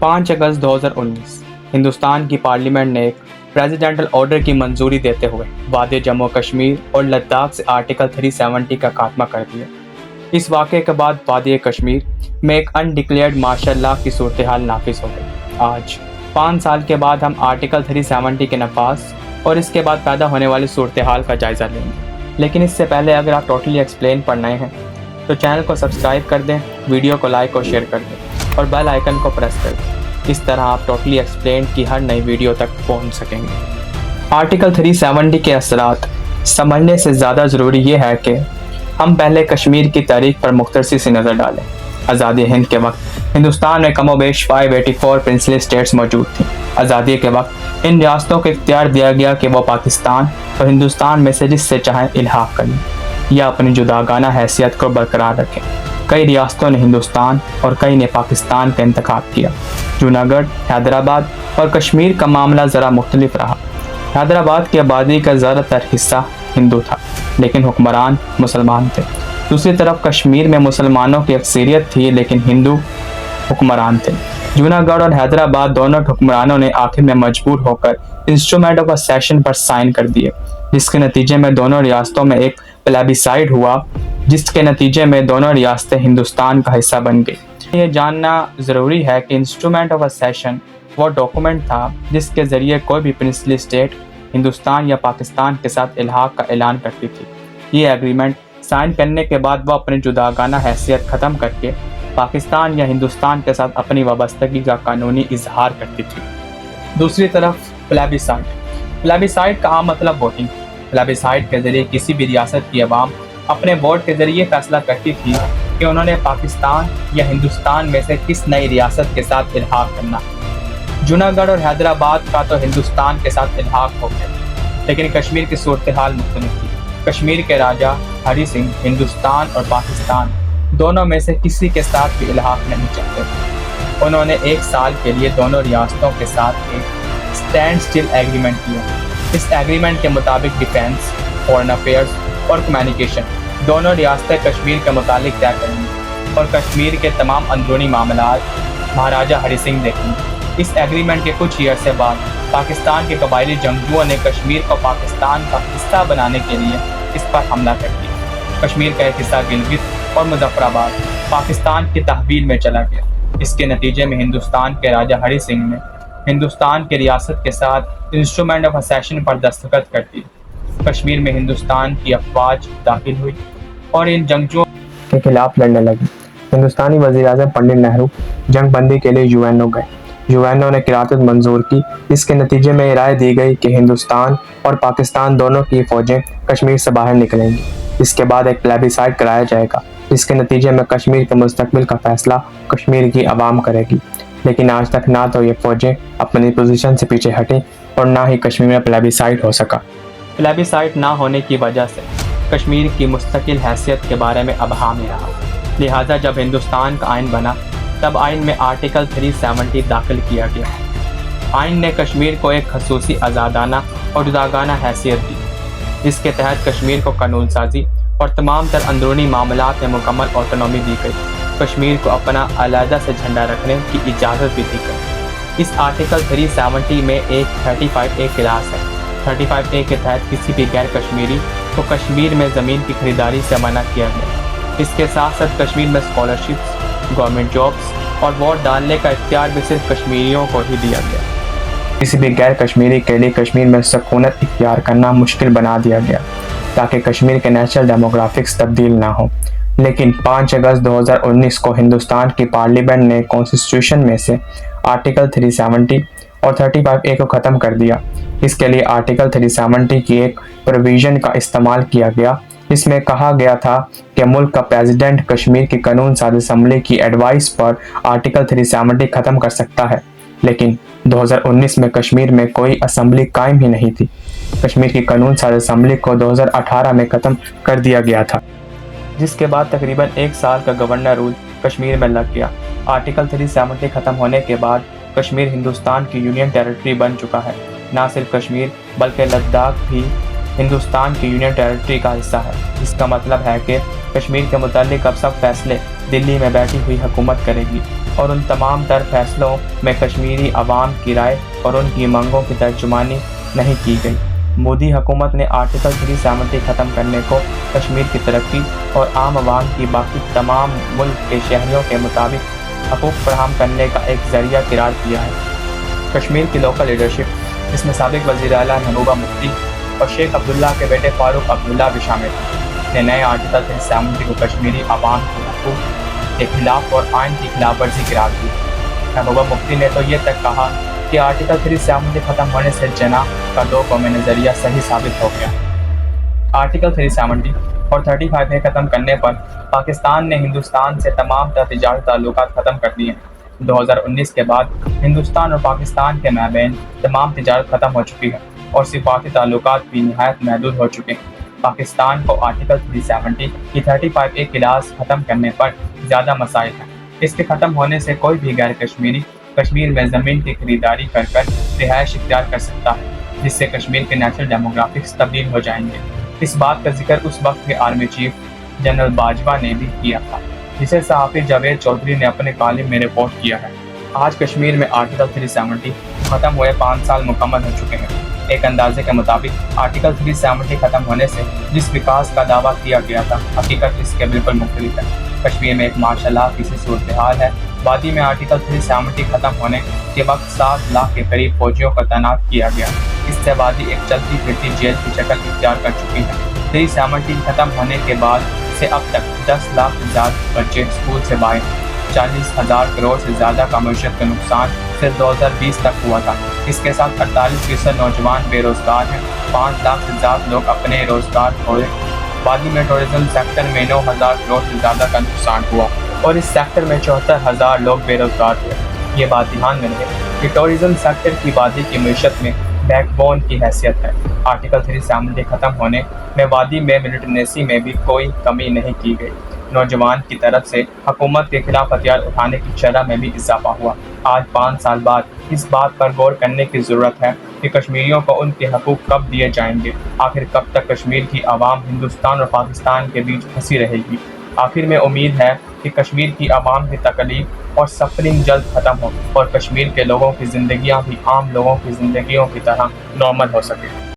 5 अगस्त 2019 हिंदुस्तान की पार्लियामेंट ने एक प्रेसिडेंटल ऑर्डर की मंजूरी देते हुए वादी जम्मू कश्मीर और लद्दाख से आर्टिकल 370 का खात्मा कर दिया। इस वाक़े के बाद वादी कश्मीर में एक अनडिक्लेयर्ड मार्शल लॉ की सूरत हाल नाफिज हो गई। आज 5 साल के बाद हम आर्टिकल 370 के नफाज और इसके बाद पैदा होने वाली सूरत हाल का जायज़ा लेंगे। लेकिन इससे पहले अगर आप टोटली एक्सप्लेन पर नए हैं तो चैनल को सब्सक्राइब कर दें, वीडियो को लाइक और शेयर कर दें और बेल आइकन को प्रेस कर दें। इस तरह आप टोटली एक्सप्लेन की हर नई वीडियो तक पहुंच सकेंगे। आर्टिकल 370 के असरात समझने से ज़्यादा ज़रूरी ये है कि हम पहले कश्मीर की तारीख पर मुख्तसर सी नज़र डालें। आज़ादी हिंद के वक्त हिंदुस्तान में कमोबेश 584 प्रिंसली स्टेट्स मौजूद थी। आज़ादी के वक्त इन रियासतों को इख्तियार दिया गया कि वो पाकिस्तान और हिंदुस्तान में से जिससे चाहें इल्हाक करें या अपनी जुदागाना हैसियत को बरकरार रखें। कई रियासतों ने हिंदुस्तान और कई ने पाकिस्तान का इंतखाब किया। जूनागढ़, हैदराबाद और कश्मीर का मामला ज़रा मुख्तलिफ रहा। हैदराबाद की आबादी का ज़्यादातर हिस्सा हिंदू था लेकिन हुक्मरान मुसलमान थे। दूसरी तरफ कश्मीर में मुसलमानों की अक्सरियत थी लेकिन हिंदू हुक्मरान थे। जूनागढ़ और हैदराबाद दोनों हुक्मरानों ने आखिर में मजबूर होकर इंस्ट्रूमेंट ऑफ असेशन पर साइन कर दिए, जिसके नतीजे में दोनों रियासतों में एक प्लेबिसाइड हुआ, जिसके नतीजे में दोनों रियासतें हिंदुस्तान का हिस्सा बन गई। ये जानना ज़रूरी है कि इंस्ट्रूमेंट ऑफ असेशन वो डॉक्यूमेंट था जिसके ज़रिए कोई भी प्रिंसली स्टेट हिंदुस्तान या पाकिस्तान के साथ इल्हाक का ऐलान करती थी। ये एग्रीमेंट साइन करने के बाद वो अपनी जुदागाना हैसियत ख़त्म करके पाकिस्तान या हिंदुस्तान के साथ अपनी वाबस्तगी का कानूनी इजहार करती थी। दूसरी तरफ प्लेबिसाइड का आम मतलब वोटिंग। प्लेबिसाइड के ज़रिए किसी भी रियासत की आवाम अपने वोट के ज़रिए फैसला करती थी कि उन्होंने पाकिस्तान या हिंदुस्तान में से किस नई रियासत के साथ इल्हाक करना। जूनागढ़ और हैदराबाद का तो हिंदुस्तान के साथ इल्हाक हो गया, लेकिन कश्मीर की सूरत हाल मुख्तलिफ थी। कश्मीर के राजा हरि सिंह हिंदुस्तान और पाकिस्तान दोनों में से किसी के साथ भी इल्हाक नहीं चाहते थे। उन्होंने 1 साल के लिए दोनों रियासतों के साथ एक स्टैंड स्टिल एग्रीमेंट किया। इस एग्रीमेंट के मुताबिक डिफेंस, फॉरेन अफेयर्स और कम्युनिकेशन दोनों रियासतें कश्मीर के मुतालिक तय करेंगी और कश्मीर के तमाम अंदरूनी मामलात महाराजा हरि सिंह देखेंगे। इस एग्रीमेंट के कुछ ईयर बाद पाकिस्तान के कबायली जंगजुओं ने कश्मीर को पाकिस्तान का हिस्सा बनाने के लिए इस पर हमला कर दिया। कश्मीर का एक हिस्सा गिलगित और मुजफ्फराबाद पाकिस्तान की तहवील में चला गया। इसके नतीजे में हिंदुस्तान के राजा हरि सिंह ने हिंदुस्तान की रियासत के साथ इंस्ट्रूमेंट ऑफ असेशन पर दस्तखत कर दिए। कश्मीर में हिंदुस्तान की अफवाज दाखिल हुई और इन जंगजुओं के खिलाफ लड़ने लगी। हिंदुस्तानी वज़ीर-ए-आज़म पंडित नेहरू जंग बंदी के लिए यूएनओ गए। यूएनओ ने क़िरारत मंजूर की। इसके नतीजे में राय दी गई कि हिंदुस्तान और पाकिस्तान दोनों की फ़ौजें कश्मीर से बाहर निकलेंगी। इसके बाद एक प्लेबिसाइड कराया जाएगा, जिसके नतीजे में कश्मीर के मुस्तकबिल का फैसला कश्मीर की आवाम करेगी। लेकिन आज तक ना तो ये फ़ौजें अपनी पोजीशन से पीछे हटी और ना ही कश्मीर में प्लेबिसाइड हो सका। प्लेबिसाइड ना होने की वजह से कश्मीर की मुस्तकिल हैसियत के बारे में अबहाम रहा। लिहाजा जब हिंदुस्तान का आइन बना तब आइन में आर्टिकल 370 दाखिल किया गया। आइन ने कश्मीर को एक खसूसी आज़ादाना और जुदागाना हैसियत दी। इसके तहत कश्मीर को कानून साजी और तमाम तर अंदरूनी मामलात में मुकम्मल ऑटोनॉमी दी गई। कश्मीर को अपना अलहदा से झंडा रखने की इजाज़त भी दी गई। इस आर्टिकल 370 में एक 35A क्लास है। 35A के तहत किसी भी गैर कश्मीरी को कश्मीर में ज़मीन की खरीदारी से मना किया गया। इसके साथ साथ कश्मीर में स्कॉलरशिप्स, गवर्नमेंट जॉब्स और वोट डालने का इख्तियार भी सिर्फ कश्मीरियों को ही दिया गया। किसी भी गैर कश्मीरी के लिए कश्मीर में सकूनत इख्तियार करना मुश्किल बना दिया गया ताकि कश्मीर के नेचुरल डेमोग्राफिक्स तब्दील ना हो। लेकिन 5 अगस्त 2019 को हिंदुस्तान की पार्लियामेंट ने कॉन्स्टिट्यूशन में से आर्टिकल 370 और 35A को ख़त्म कर दिया। इसके लिए आर्टिकल 370 की एक प्रोविज़न का इस्तेमाल किया गया। इसमें कहा गया था कि मुल्क का प्रेसिडेंट कश्मीर की कानून साज असम्बली की एडवाइस पर आर्टिकल 370 ख़त्म कर सकता है। लेकिन 2019 में कश्मीर में कोई असम्बली कायम ही नहीं थी। कश्मीर की कानून साज असम्बली को 2018 में ख़त्म कर दिया गया था, जिसके बाद तकरीबन 1 साल का गवर्नर रूल कश्मीर में लग गया। आर्टिकल 370 ख़त्म होने के बाद कश्मीर हिंदुस्तान की यूनियन टेरिटरी बन चुका है। ना सिर्फ कश्मीर बल्कि लद्दाख भी हिंदुस्तान की यूनियन टेरिटरी का हिस्सा है। इसका मतलब है कि कश्मीर के मुतालिक अब सब फैसले दिल्ली में बैठी हुई हुकूमत करेगी। اور ان تمام تر فیصلوں میں کشمیری عوام کی رائے اور ان کی منگوں کی ترجمانی نہیں کی گئی۔ مودی حکومت نے آرٹیکل 370 ختم کرنے کو کشمیر کی ترقی اور عام عوام کی باقی تمام ملک کے شہریوں کے مطابق حقوق فراہم کرنے کا ایک ذریعہ قرار کیا ہے۔ کشمیر کی لوکل لیڈرشپ، جس میں سابق وزیر اعلیٰ محبوبہ مفتی اور شیخ عبداللہ کے بیٹے فاروق عبداللہ بھی شامل ہیں، نے نئے آرٹیکل 370 کو کشمیری عوام کے حقوق کے خلاف اور آئین کی خلاف ورزی قرار دی۔ محبوبہ مفتی نے تو یہ تک کہا کہ آرٹیکل 370 ختم ہونے سے جناح کا دو قومی نظریہ صحیح ثابت ہو گیا۔ آرٹیکل 370 اور 35A ختم کرنے پر پاکستان نے ہندوستان سے تمام تر تجارتی تعلقات ختم کر دیے ہیں۔ 2019 کے بعد ہندوستان اور پاکستان کے مابین تمام تجارت ختم ہو چکی ہے اور سفارتی تعلقات بھی نہایت محدود ہو چکے ہیں۔ پاکستان کو آرٹیکل 370 کی 35A کلاس ختم کرنے پر زیادہ مسائل ہیں۔ اس کے ختم ہونے سے کوئی بھی غیر کشمیری کشمیر میں زمین کی خریداری کر رہائش اختیار کر سکتا ہے، جس سے کشمیر کے نیچرل ڈیموگرافکس تبدیل ہو جائیں گے۔ اس بات کا ذکر اس وقت کے آرمی چیف جنرل باجوہ نے بھی کیا تھا، جسے صحافی جاوید چودھری نے اپنے کالم میں رپورٹ کیا ہے۔ آج کشمیر میں آرٹیکل 370 ختم ہوئے 5 سال مکمل ہو چکے ہیں۔ ایک اندازے کے مطابق آرٹیکل 370 ختم ہونے سے جس وکاس کا دعویٰ کیا گیا تھا، حقیقت اس کے بالکل مختلف ہے۔ کشمیر میں ایک ماشاء اللہ کی سی صورتحال ہے۔ وادی میں آرٹیکل 370 ختم ہونے کے وقت 7 لاکھ کے قریب فوجیوں کو تعینات کیا گیا۔ اس سے وادی ایک چلتی پھرتی جیل کی شکل اختیار کر چکی ہے۔ 370 ختم ہونے کے بعد سے اب تک 10 لاکھ سے زیادہ بچے اسکول سے باہر ہیں۔ 40,000 کروڑ سے زیادہ کا معیشت کا نقصان صرف 2020 تک ہوا تھا۔ اس کے ساتھ 48% نوجوان بے روزگار ہیں۔ 5 لاکھ سے زیادہ لوگ اپنے روزگار کھوئے۔ وادی میں ٹورزم سیکٹر میں 9,000 کروڑ سے زیادہ کا نقصان ہوا اور اس سیکٹر میں 74,000 لوگ بے روزگار ہوئے۔ یہ بات دھیان میں رہے کہ ٹورزم سیکٹر کی وادی کی معیشت میں بیک بون کی حیثیت ہے۔ آرٹیکل 370 ختم ہونے میں وادی میں ملیٹنسی میں بھی کوئی کمی نہیں کی گئی۔ نوجوان کی طرف سے حکومت کے خلاف ہتھیار اٹھانے کی شرح میں بھی اضافہ ہوا۔ آج 5 سال بعد اس بات پر غور کرنے کی ضرورت ہے کہ کشمیریوں کو ان کے حقوق کب دیے جائیں گے۔ آخر کب تک کشمیر کی عوام ہندوستان اور پاکستان کے بیچ پھنسی رہے گی؟ آخر میں امید ہے کہ کشمیر کی عوام کی تکلیف اور سفرنگ جلد ختم ہو اور کشمیر کے لوگوں کی زندگیاں بھی عام لوگوں کی زندگیوں کی طرح نارمل ہو سکے۔